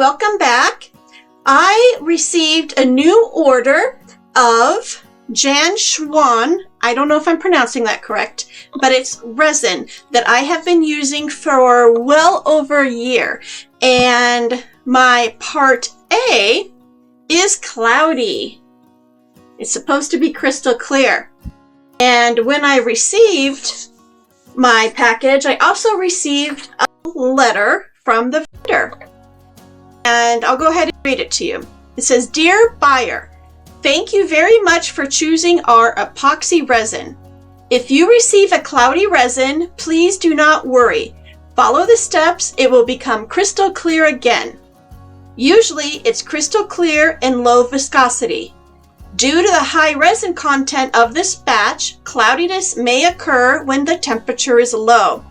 welcome back. I received a new order of Janchun, I don't know if I'm pronouncing that correct, but it's resin that I have been using for well over a year. And my part A is cloudy. It's supposed to be crystal clear. And when I received my package, I also received a letter from the vendor. And I'll go ahead and read it to you. It says, "Dear buyer, thank you very much for choosing our epoxy resin. If you receive a cloudy resin, please do not worry. Follow the steps, it will become crystal clear again. Usually it's crystal clear and low viscosity. Due to the high resin content of this batch, cloudiness may occur when the temperature is low.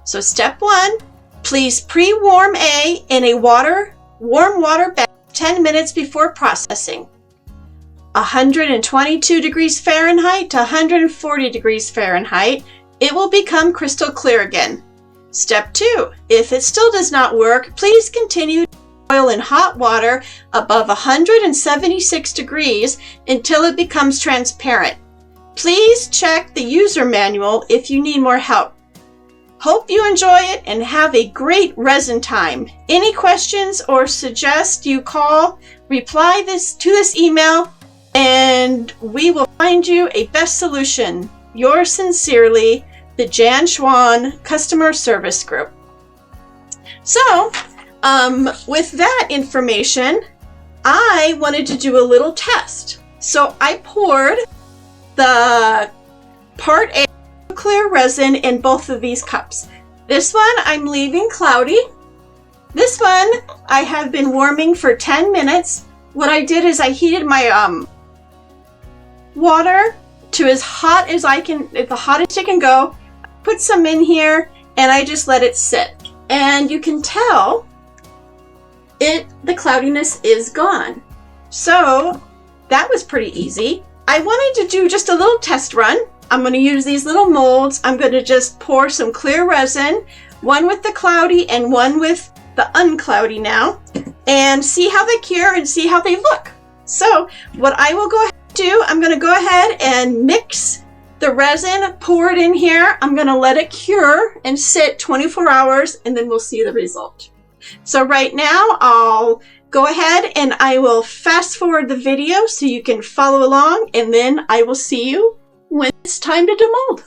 So step 1, please pre-warm A in a warm water bath 10 minutes before processing. 122 degrees Fahrenheit to 140 degrees Fahrenheit, it will become crystal clear again. Step 2, if it still does not work, please continue to boil in hot water above 176 degrees until it becomes transparent. Please check the user manual if you need more help. Hope you enjoy it and have a great resin time. Any questions or suggest you reply to this email and we will find you a best solution. Yours sincerely, the Janchun Customer Service Group." So, with that information, I wanted to do a little test. So I poured the part A clear resin in both of these cups. This one I'm leaving cloudy. This one I have been warming for 10 minutes. What I did is I heated my water to as hot as I can, the hottest it can go. Put some in here and I just let it sit. And you can tell the cloudiness is gone. So that was pretty easy. I wanted to do just a little test run. I'm going to use these little molds. I'm going to just pour some clear resin, one with the cloudy and one with the uncloudy now, and see how they cure and see how they look. So what I will go ahead and do, I'm going to go ahead and mix the resin, pour it in here. I'm going to let it cure and sit 24 hours and then we'll see the result. So right now I'll go ahead and I will fast forward the video so you can follow along, and then I will see you when it's time to demold.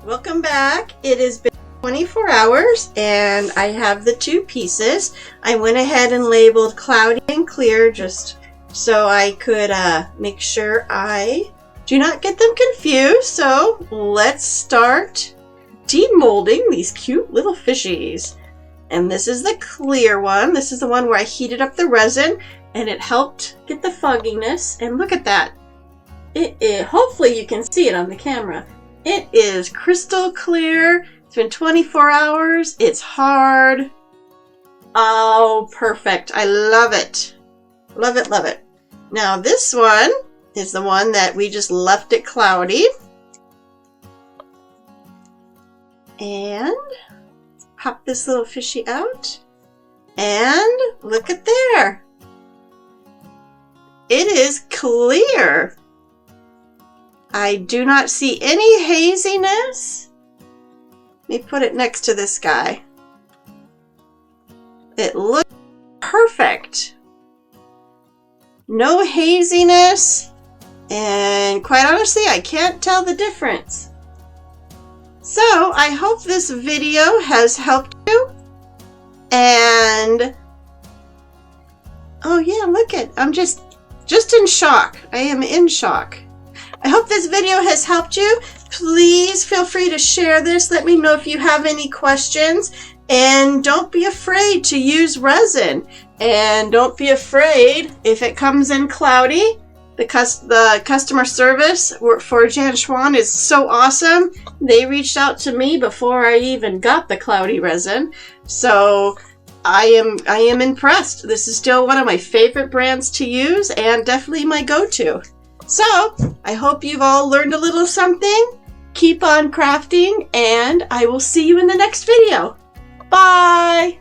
Welcome back. It has been 24 hours and I have the two pieces. I went ahead and labeled cloudy and clear just so I could make sure I do not get them confused. So let's start demolding these cute little fishies. And this is the clear one. This is the one where I heated up the resin and it helped get the fogginess. And look at that. Hopefully you can see it on the camera. It is crystal clear. It's been 24 hours. It's hard. Oh, perfect. I love it. Love it, love it. Now this one is the one that we just left it cloudy. And pop this little fishy out. And look at there. It is clear. I do not see any haziness. Let me put it next to this guy. It looks perfect. No haziness. And quite honestly, I can't tell the difference. So I hope this video has helped you. And oh yeah, look at, I'm just in shock. I am in shock. I hope this video has helped you. Please feel free to share this. Let me know if you have any questions. And don't be afraid to use resin. And don't be afraid if it comes in cloudy. The customer service for Janchun is so awesome. They reached out to me before I even got the cloudy resin. So I am impressed. This is still one of my favorite brands to use and definitely my go-to. So I hope you've all learned a little something. Keep on crafting and I will see you in the next video. Bye!